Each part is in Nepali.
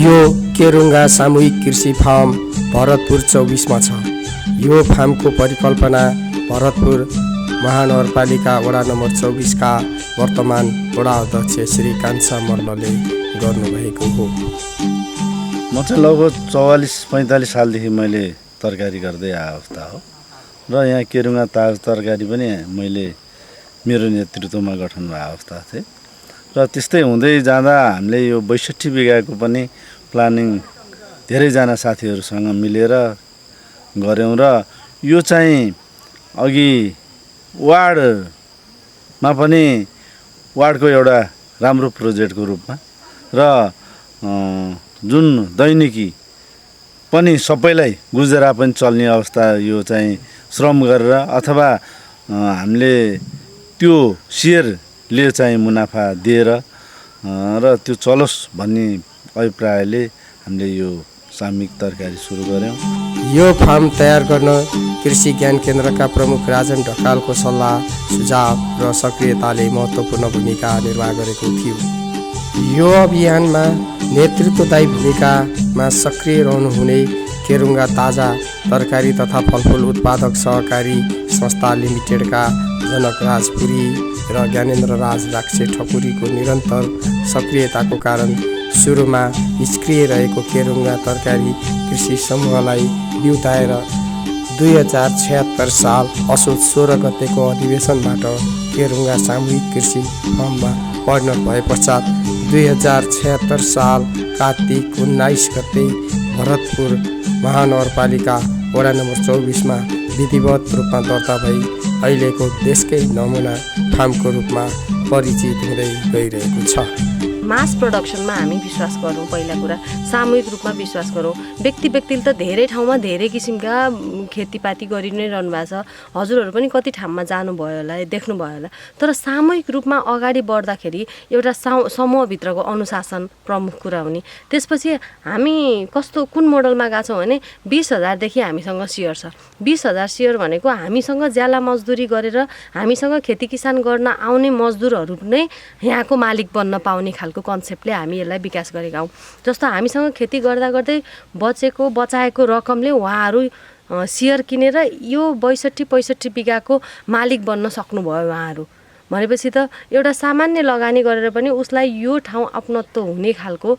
यो केरुङ्गा सामूहिक कृषि फार्म भरतपुर 24 मा छ। यो फार्मको परिकल्पना भरतपुर महानगरपालिका वडा नम्बर 24 का वर्तमान वडा अध्यक्ष श्री कान्छा मल्लले गर्नुभएको हो। म चाहिँ लगभग 44-45 सालदेखि मैले तरकारी गर्दै आएको अवस्था हो र यहाँ केरुङ्गा तरकारी पनि मैले मेरो नेतृत्वमा गठन भएको अवस्था थिए र त्यस्तै हुँदै जाँदा हामीले यो 62 बिघाको पनि प्लानिङ धेरैजना साथीहरूसँग मिलेर गऱ्यौँ र यो चाहिँ अघि वार्डमा पनि वार्डको एउटा राम्रो प्रोजेक्टको रूपमा र जुन दैनिकी पनि सबैलाई गुजारा पनि चल्ने अवस्था यो चाहिँ श्रम गरेर अथवा हामीले त्यो सेयरले चाहिँ मुनाफा दिएर र त्यो चलोस् भन्ने अभिप्रायले हामीले यो सामूहिक तरकारी सुरु गऱ्यौँ। यो फार्म तयार गर्न कृषि ज्ञान केन्द्रका प्रमुख राजन ढकालको सल्लाह सुझाव र सक्रियताले महत्त्वपूर्ण भूमिका निर्वाह गरेको थियो। यो अभियानमा नेतृत्वदायी भूमिकामा सक्रिय रहनुहुने केरुङ्गा ताजा तरकारी तथा फलफुल उत्पादक सहकारी संस्था लिमिटेडका जनकराज पुरी र ज्ञानेन्द्र राज राक्षे ठकुरीको निरन्तर सक्रियताको कारण सुरुमा निष्क्रिय रहेको केरुङ्गा तरकारी कृषि समूहलाई बिउताएर 2076 साल असोज 16 गतेको अधिवेशनबाट केरुङ्गा सामूहिक कृषि फर्ममा परिणत भए पश्चात 2076 साल कार्तिक 19 गते भरतपुर महानगरपालिका वडा नम्बर 24 मा विधिवत रूपमा दर्ता भई अहिलेको देशकै नमुना फार्मको रूपमा परिचित हुँदै गइरहेको छ। मास प्रोडक्सनमा हामी विश्वास गरौँ। पहिला कुरा सामूहिक रूपमा विश्वास गरौँ। व्यक्तिले त धेरै ठाउँमा धेरै किसिमका खेतीपाती गरि नै रहनु भएको छ। हजुरहरू पनि कति ठाउँमा जानुभयो होला, देख्नुभयो होला। तर सामूहिक रूपमा अगाडि बढ्दाखेरि एउटा समूहभित्रको अनुशासन प्रमुख कुरा हुने। त्यसपछि हामी कुन मोडलमा गएको छौँ भने 20,000 देखि हामीसँग सेयर छ। 20,000 सेयर भनेको हामीसँग ज्याला मजदुरी गरेर हामीसँग खेती किसान गर्न आउने मजदुरहरू नै यहाँको मालिक बन्न पाउने खालको कन्सेप्टले हामी यसलाई विकास गरेका हौँ। जस्तो हामीसँग खेती गर्दा गर्दै बचाएको रकमले उहाँहरू सेयर किनेर यो 62-65 बिघाको मालिक बन्न सक्नुभयो उहाँहरू भनेपछि त एउटा सामान्य लगानी गरेर पनि उसलाई यो ठाउँ अपनत्व हुने खालको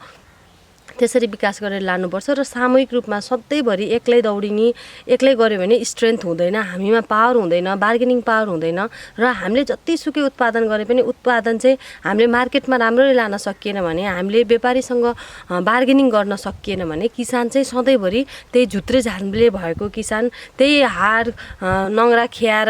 त्यसरी विकास गरेर लानुपर्छ र सामूहिक रूपमा सधैँभरि एक्लै दौडिने, एक्लै गऱ्यो भने स्ट्रेन्थ हुँदैन, हामीमा पावर हुँदैन, बार्गेनिङ पावर हुँदैन र हामीले जतिसुकै उत्पादन गरे पनि उत्पादन चाहिँ हामीले मार्केटमा राम्ररी लान सकिएन भने, हामीले व्यापारीसँग बार्गेनिङ गर्न सकिएन भने किसान चाहिँ सधैँभरि त्यही झुत्रे झाम्ले भएको किसान, त्यही हार नङ्ग्रा खियाएर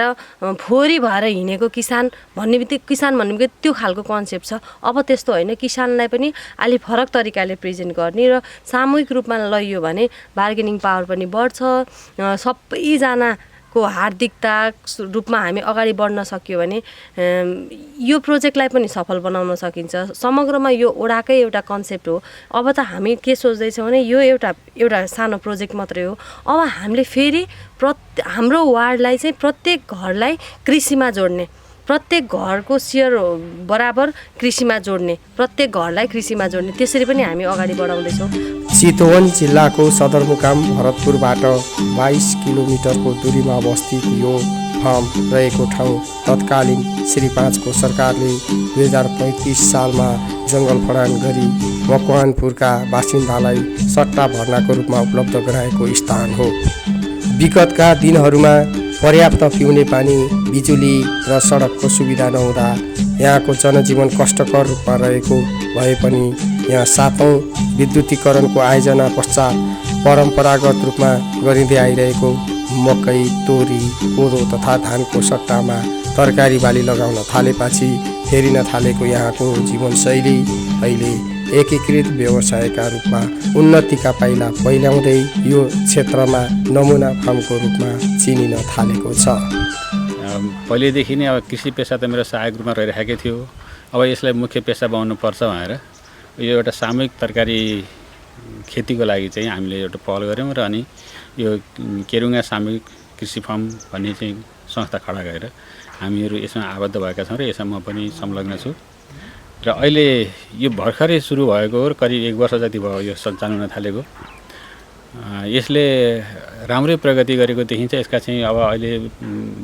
फोहोरी भएर हिँडेको किसान भन्ने बित्तिकै त्यो खालको कन्सेप्ट छ। अब त्यस्तो होइन, किसानलाई पनि अलि फरक तरिकाले प्रेजेन्ट गर्ने र सामूहिक रूपमा लैयो भने बार्गेनिङ पावर पनि बढ्छ। सबैजनाको हार्दिकता रूपमा हामी अगाडि बढ्न सक्यो भने यो प्रोजेक्टलाई पनि सफल बनाउन सकिन्छ। समग्रमा यो ओडाकै एउटा कन्सेप्ट हो। अब त हामी के सोच्दैछौँ भने यो एउटा सानो प्रोजेक्ट मात्रै हो। अब हामीले फेरि हाम्रो वार्डलाई चाहिँ प्रत्येक घरलाई कृषिमा जोड्ने, प्रत्येक घरको सेयर बराबर कृषिमा जोड्ने, प्रत्येक घरलाई कृषिमा जोड्ने, त्यसरी पनि हामी अगाडि बढाउँदैछौँ। चितवन जिल्लाको सदरमुकाम भरतपुरबाट 22 किलोमिटरको दूरीमा अवस्थित यो फार्म रहेको ठाउँ तत्कालीन श्री 5 को सरकारले 2035 सालमा जङ्गल फडान गरी मकवानपुरका बासिन्दालाई सट्टा भर्नाको रूपमा उपलब्ध गराएको स्थान हो। विगतका दिनहरूमा पर्याप्त पिउने पानी, बिजुली र सडकको सुविधा नहुँदा यहाँको जनजीवन कष्टकर रूपमा रहेको भए पनि यहाँ 7औं विद्युतीकरणको आयोजना पश्चात परम्परागत रूपमा गरिँदै आइरहेको मकै, तोरी, कोदो तथा धानको सट्टामा तरकारी बाली लगाउन थालेपछि फेरिन थालेको यहाँको जीवनशैली अहिले एकीकृत व्यवसायका रूपमा उन्नतिका पाइला पहिल्याउँदै यो क्षेत्रमा नमुना फार्मको रूपमा चिनिन थालेको छ। पहिलेदेखि नै अब कृषि पेसा त मेरो सहायक रूपमा रहिरहेकै थियो। अब यसलाई मुख्य पेसा बनाउनुपर्छ भनेर यो एउटा सामूहिक तरकारी खेतीको लागि चाहिँ हामीले एउटा पहल गऱ्यौँ र अनि यो केरुङ्गा सामूहिक कृषि फार्म भन्ने चाहिँ संस्था खडा गरेर हामीहरू यसमा आबद्ध भएका छौँ र यसमा म पनि संलग्न छु र अहिले यो भर्खरै सुरु भएको हो, करिब 1 वर्ष जति भयो यो सञ्चालन हुन थालेको। यसले राम्रै प्रगति गरेको देखिन्छ। यसका चाहिँ अब अहिले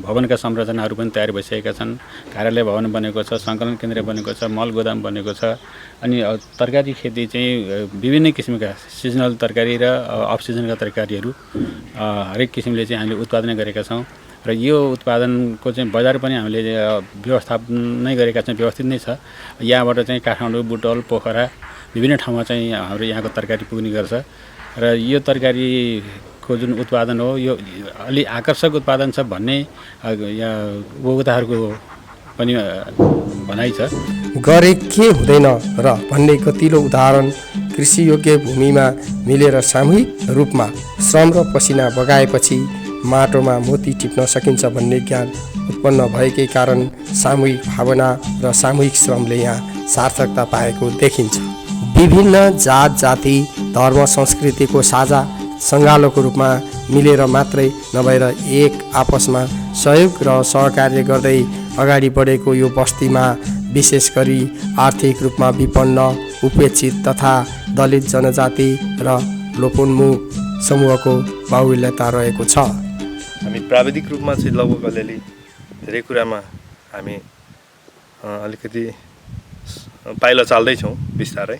भवनका संरचनाहरू पनि तयार भइसकेका छन्। कार्यालय भवन बनेको छ, सङ्कलन केन्द्र बनेको छ, मल गोदाम बनेको छ। अनि तरकारी खेती चाहिँ विभिन्न किसिमका सिजनल तरकारी र अफ सिजनका तरकारीहरू हरेक किसिमले चाहिँ हामीले उत्पादन गरेका छौँ। र यो उत्पादनको चाहिँ बजार पनि हामीले व्यवस्थापन नै गरेका छौँ, व्यवस्थित नै छ। यहाँबाट चाहिँ काठमाडौँ, बुटवल, पोखरा विभिन्न ठाउँमा चाहिँ हाम्रो यहाँको तरकारी पुग्ने गर्छ। र यो तरकारीको जुन उत्पादन हो यो अलि आकर्षक उत्पादन छ भन्ने यहाँ उपभोक्ताहरूको पनि भनाइ छ। गरे के हुँदैन र भन्ने गतिलो उदाहरण कृषियोग्य भूमिमा मिलेर सामूहिक रूपमा श्रम र पसिना बगाएपछि माटोमा मोती टिप्न सकिन्छ भन्ने ज्ञान उत्पन्न भएकै कारण सामूहिक भावना र सामूहिक श्रमले यहाँ सार्थकता पाएको देखिन्छ। विभिन्न जात जाति धर्म संस्कृतिको साझा सङ्गालोको रूपमा मिलेर मात्रै नभएर एक आपसमा सहयोग र सहकार्य गर्दै अगाडि बढेको यो बस्तीमा विशेष गरी आर्थिक रूपमा विपन्न, उपेक्षित तथा दलित जनजाति र लोपोन्मुख समूहको बाहुल्यता रहेको छ। हामी प्राविधिक रूपमा चाहिँ लगभग अलिअलि धेरै कुरामा हामी अलिकति पाइला चाल्दैछौँ बिस्तारै।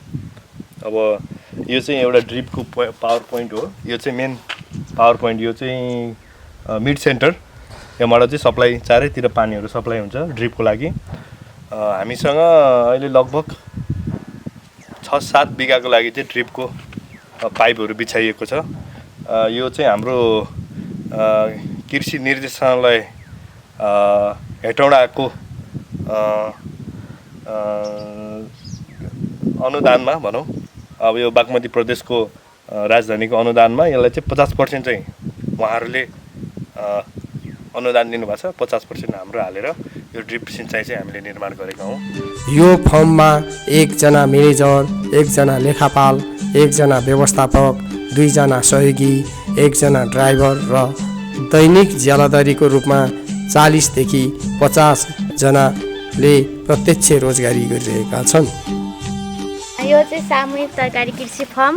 अब यो चाहिँ एउटा ड्रिपको पावर पोइन्ट हो। यो चाहिँ मेन पावर पोइन्ट। यो चाहिँ मिड सेन्टर, यहाँबाट चाहिँ सप्लाई चारैतिर पानीहरू सप्लाई हुन्छ ड्रिपको लागि। हामीसँग अहिले लगभग 6-7 बिघाको लागि चाहिँ ड्रिपको पाइपहरू बिछाइएको छ। यो चाहिँ हाम्रो कृषि निर्देशनालय हेटौँडाको अनुदानमा भनौँ, अब यो बागमती प्रदेशको राजधानीको अनुदानमा यसलाई चाहिँ 50% चाहिँ उहाँहरूले अनुदान दिनुभएको छ। 50% हाम्रो हालेर यो ड्रिप सिँचाइ चाहिँ हामीले निर्माण गरेका हौँ। यो फर्ममा 1 जना म्यानेजर, 1 जना लेखापाल, 1 जना व्यवस्थापक, 2 जना सहयोगी, 1 जना ड्राइभर र दैनिक ज्यालादारीको रूपमा 40 देखि 50 जनाले प्रत्यक्ष रोजगारी गरिरहेका छन्। यो चाहिँ सामूहिक तरकारी कृषि फर्म।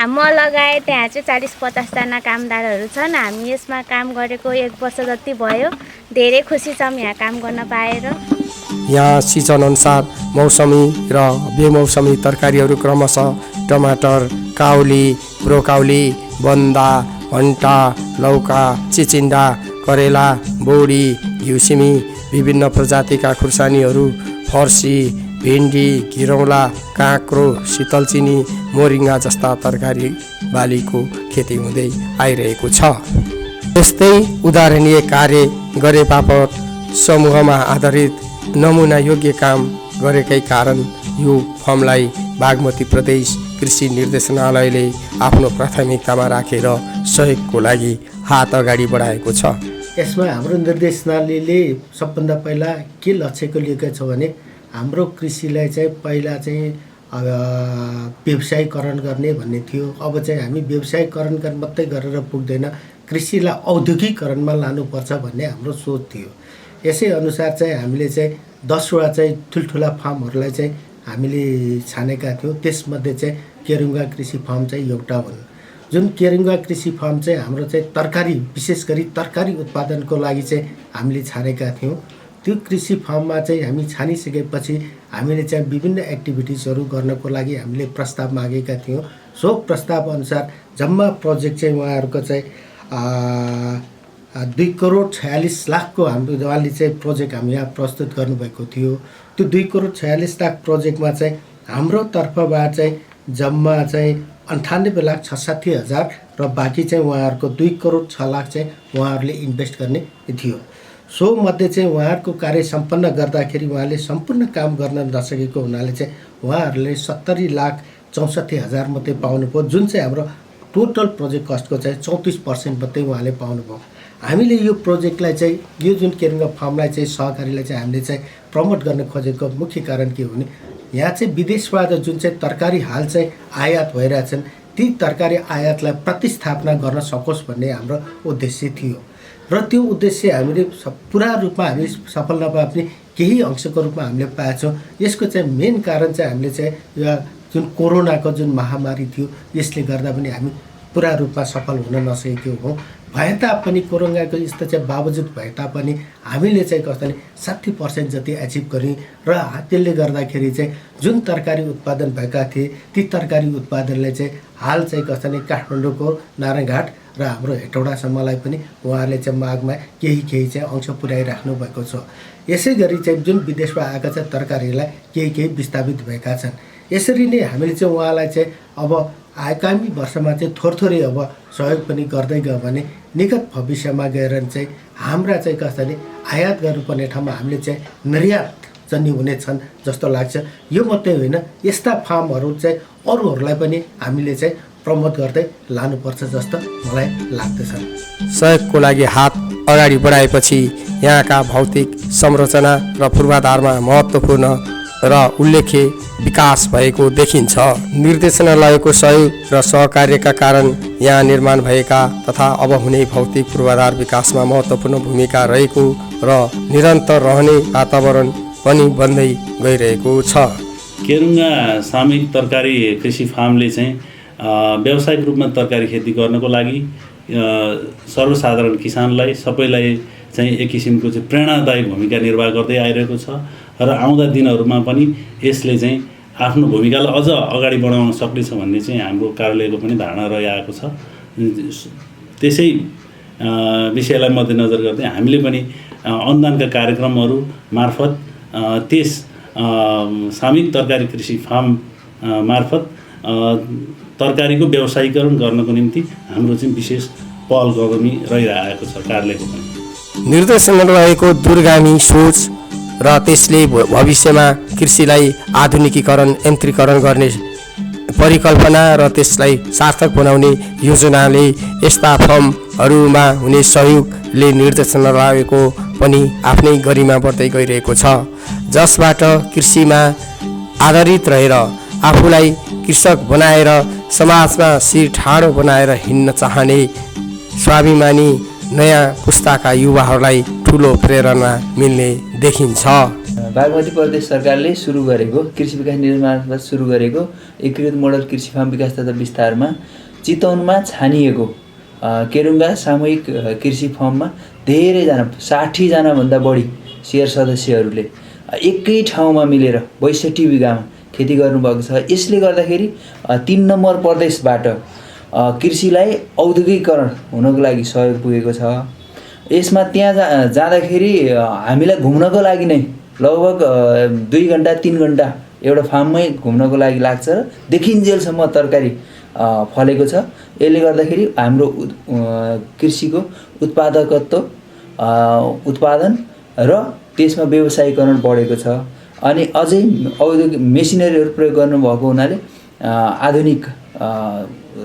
म लगायत त्यहाँ चाहिँ 40-50 जना कामदारहरू छन्। हामी यसमा काम गरेको 1 वर्ष जति भयो। धेरै खुसी छौँ यहाँ काम गर्न पाएर। यहाँ सिजन अनुसार मौसमी र बेमौसमी तरकारीहरू क्रमशः टमाटर, काउली, ब्रोकाउली, बन्दा, भन्टा, लौका, चिचिन्डा, करेला, बोडी, घिउसिमी, विभिन्न प्रजातिका खुर्सानीहरू, फर्सी, भिन्डी, घिरौँला, काँक्रो, शीतलचिनी, मोरिङ्गा जस्ता तरकारी बालीको खेती हुँदै आइरहेको छ। यस्तै उदाहरणीय कार्य गरे बापत समूहमा आधारित नमुना योग्य काम गरेकै कारण यो फर्मलाई बागमती प्रदेश कृषि निर्देशनालयले आफ्नो प्राथमिकतामा राखेर सहयोगको लागि हात अगाडि बढाएको छ। यसमा हाम्रो निर्देशनालयले सबभन्दा पहिला के लक्ष्यको लिएको छ भने हाम्रो कृषिलाई चाहिँ पहिला चाहिँ व्यवसायीकरण गर्ने भन्ने थियो। अब चाहिँ हामी व्यवसायीकरण मात्रै गरेर पुग्दैन, कृषिलाई औद्योगिकरणमा लानुपर्छ भन्ने हाम्रो सोच थियो। यसै अनुसार चाहिँ हामीले चाहिँ 10वटा चाहिँ ठुल्ठुला फार्महरूलाई चाहिँ हामीले छानेका थियौँ। त्यसमध्ये चाहिँ केरुङ्गा कृषि फार्म चाहिँ एउटा हुन्। जुन केरुङ्गा कृषि फार्म चाहिँ हाम्रो चाहिँ तरकारी, विशेष गरी तरकारी उत्पादनको लागि चाहिँ हामीले छानेका थियौँ। त्यो कृषि फार्ममा चाहिँ हामी छानिसकेपछि हामीले चाहिँ विभिन्न एक्टिभिटिजहरू गर्नको लागि हामीले प्रस्ताव मागेका थियौँ। सो प्रस्ताव अनुसार जम्मा प्रोजेक्ट चाहिँ उहाँहरूको चाहिँ 2,46,00,000को हाम्रो उहाँले चाहिँ प्रोजेक्ट हामी यहाँ प्रस्तुत गर्नुभएको थियो। त्यो 2,46,00,000 प्रोजेक्टमा चाहिँ हाम्रो तर्फबाट चाहिँ जम्मा चाहिँ 98,66,000 र बाँकी चाहिँ उहाँहरूको 2,06,00,000 चाहिँ उहाँहरूले इन्भेस्ट गर्ने थियो। सो मध्ये चाहिँ उहाँहरूको कार्य सम्पन्न गर्दाखेरि उहाँले सम्पूर्ण काम गर्न नसकेको हुनाले चाहिँ उहाँहरूले 70,64,000 मात्रै पाउनुभयो। जुन चाहिँ हाम्रो टोटल प्रोजेक्ट कस्टको चाहिँ 34% मात्रै उहाँले पाउनुभयो। हामीले यो प्रोजेक्टलाई चाहिँ यो जुन केरुङ्गा फार्मलाई चाहिँ सहकारीलाई चाहिँ हामीले चाहिँ प्रमोट गर्न खोजेको मुख्य कारण के हो भने यहाँ चाहिँ विदेशबाट जुन चाहिँ तरकारी हाल चाहिँ आयात भइरहेछन् ती तरकारी आयातलाई प्रतिस्थापना गर्न सकोस् भन्ने हाम्रो उद्देश्य थियो। र त्यो उद्देश्य हामीले पुरा रूपमा हामी सफल नभए पनि केही अंशको रूपमा हामीले पाएछौँ। यसको चाहिँ मेन कारण चाहिँ हामीले चाहिँ यो जुन कोरोनाको जुन महामारी थियो यसले गर्दा पनि हामी पुरा रूपमा सफल हुन नसकेको हौँ। भए तापनि कोरोनाको यस्तो चाहिँ बावजुद भए तापनि हामीले चाहिँ कस्तोले 60% जति एचिभ गऱ्यौँ र त्यसले गर्दाखेरि चाहिँ जुन तरकारी उत्पादन भएका थिए ती तरकारी उत्पादनले चाहिँ हाल चाहिँ कस्तोले काठमाडौँको नारायणघाट र हाम्रो हेटौडासम्मलाई पनि उहाँहरूले चाहिँ मागमा केही चाहिँ अंश पुर्याइराख्नु भएको छ। यसै गरी चाहिँ जुन विदेशमा आएका चाहिँ तरकारीलाई केही विस्थापित भएका छन्। यसरी नै हामीले चाहिँ उहाँलाई चाहिँ अब आगामी वर्षमा चाहिँ थोरै अब सहयोग पनि गर्दै गयो भने निकट भविष्यमा गएर चाहिँ हाम्रा चाहिँ कस्तोले आयात गर्नुपर्ने ठाउँमा हामीले चाहिँ निर्यात जन्य हुनेछन् जस्तो लाग्छ। यो मात्रै होइन, यस्ता फार्महरू चाहिँ अरूहरूलाई पनि हामीले चाहिँ प्रमोट गर्दै लानुपर्छ जस्तो मलाई लाग्दछ। सहयोगको लागि हात अगाडि बढाएपछि यहाँका भौतिक संरचना र पूर्वाधारमा महत्त्वपूर्ण र उल्लेख्य विकास भएको देखिन्छ। निर्देशनालयको सहयोग र सहकार्यका कारण यहाँ निर्माण भएका तथा अब हुने भौतिक पूर्वाधार विकासमा महत्त्वपूर्ण भूमिका रहेको र निरन्तर रहने वातावरण पनि बन्दै गइरहेको छ। केरुङ्गा सामूहिक तरकारी कृषि फार्मले चाहिँ व्यावसायिक रूपमा तरकारी खेती गर्नको लागि सर्वसाधारण किसानलाई सबैलाई चाहिँ एक किसिमको चाहिँ प्रेरणादायी भूमिका निर्वाह गर्दै आइरहेको छ र आउँदा दिनहरूमा पनि यसले चाहिँ आफ्नो भूमिकालाई अझ अगाडि बढाउन सक्नेछ भन्ने चाहिँ हाम्रो कार्यालयको पनि धारणा रहिआएको छ। त्यसै विषयलाई मध्यनजर गर्दै हामीले पनि अनुदानका कार्यक्रमहरू मार्फत त्यस सामूहिक तरकारी कृषि फार्म मार्फत तरकारीको व्यावसायीकरण गर्नको निम्ति हाम्रो चाहिँ विशेष पहल कदमी रहिरहेको छ कार्यालयको पनि। निर्देशनालयको दूरगामी सोच र त्यसले भविष्यमा कृषिलाई आधुनिकीकरण यन्त्रीकरण गर्ने परिकल्पना र त्यसलाई सार्थक बनाउने योजनाले यस्ता फर्महरूमा हुने सहयोगले निर्देशनालयको पनि आफ्नै गरिमा बढ्दै गइरहेको छ, जसबाट कृषिमा आधारित रहेर आफूलाई कृषक बनाएर समाजमा शिर ठाडो बनाएर हिँड्न चाहने स्वाभिमानी नयाँ पुस्ताका युवाहरूलाई ठुलो प्रेरणा मिल्ने देखिन्छ। बागमती प्रदेश सरकारले सुरु गरेको कृषि विकास निर्माणबाट सुरु गरेको एकीकृत मोडल कृषि फार्म विकास तथा विस्तारमा चितवनमा छानिएको केरुङ्गा सामूहिक कृषि फार्ममा धेरैजना 60 जनाभन्दा बढी सेयर सदस्यहरूले एकै ठाउँमा मिलेर 62 बिघामा खेती गर्नुभएको छ। यसले गर्दाखेरि 3 नम्बर प्रदेशबाट कृषिलाई औद्योगिकरण हुनको लागि सहयोग पुगेको छ। यसमा त्यहाँ जाँदाखेरि हामीलाई घुम्नको लागि नै लगभग 2 घन्टा 3 घन्टा एउटा फार्ममै घुम्नको लागि लाग्छ र देखिन्जेलसम्म तरकारी फलेको छ। यसले गर्दाखेरि हाम्रो कृषिको उत्पादकत्व उत्पादन र त्यसमा व्यवसायीकरण बढेको छ। अनि अझै औद्योगिक मेसिनरीहरू प्रयोग गर्नुभएको हुनाले आधुनिक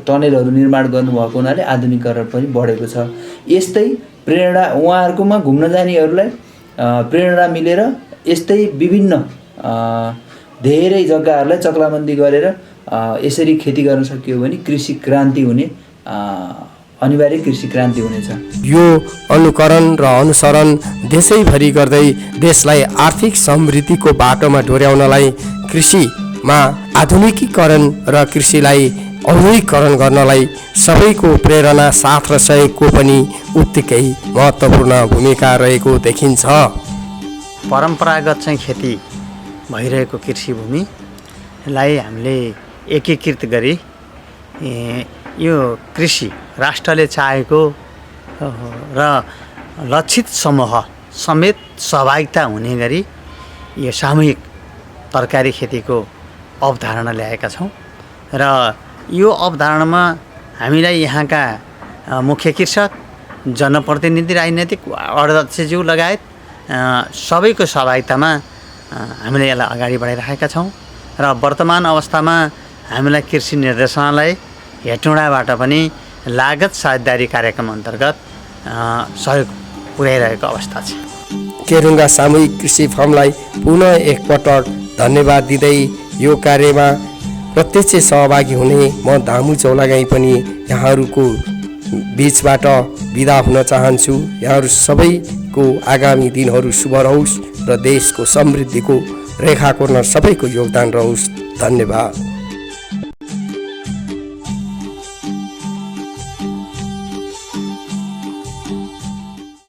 टनेलहरू निर्माण गर्नुभएको हुनाले आधुनिकीकरण पनि बढेको छ। यस्तै प्रेरणा उहाँहरूकोमा घुम्न जानेहरूलाई प्रेरणा मिलेर यस्तै विभिन्न धेरै जग्गाहरूलाई चक्लाबन्दी गरेर यसरी खेती गर्न सकियो भने कृषि क्रान्ति हुने अनिवार्य कृषि क्रान्ति हुनेछ। यो अनुकरण र अनुसरण देशैभरि गर्दै देशलाई आर्थिक समृद्धिको बाटोमा डोर्याउनलाई कृषिमा आधुनिकीकरण र कृषिलाई औद्योगिकरण गर्नलाई सबैको प्रेरणा साथ र सहयोगको पनि उत्तिकै महत्त्वपूर्ण भूमिका रहेको देखिन्छ। परम्परागत चाहिँ खेती भइरहेको कृषि भूमिलाई हामीले एकीकृत गरी यो कृषि राष्ट्रले चाहेको र लक्षित समूह समेत सहभागिता हुने गरी यो सामूहिक तरकारी खेतीको अवधारणा ल्याएका छौँ र यो अवधारणामा हामीलाई यहाँका मुख्य कृषक, जनप्रतिनिधि, राजनैतिक अध्यक्षज्यू लगायत सबैको सहभागितामा हामीले यसलाई अगाडि बढाइरहेका छौँ र वर्तमान अवस्थामा हामीलाई कृषि निर्देशनालय हेटौँडाबाट पनि लागत साझेदारी कार्यक्रम अन्तर्गत सहयोग पुर्याइरहेको अवस्था छ। केरुङ्गा सामूहिक कृषि फार्मलाई पुनः एकपटक धन्यवाद दिँदै यो कार्यमा प्रत्यक्ष सहभागी हुने म धामु चौलागाई पनि यहाँहरूको बिचबाट बिदा हुन चाहन्छु। यहाँहरू सबैको आगामी दिनहरू शुभ रहोस्। र देशको समृद्धिको रेखा कोर्न सबैको योगदान रहोस्। धन्यवाद।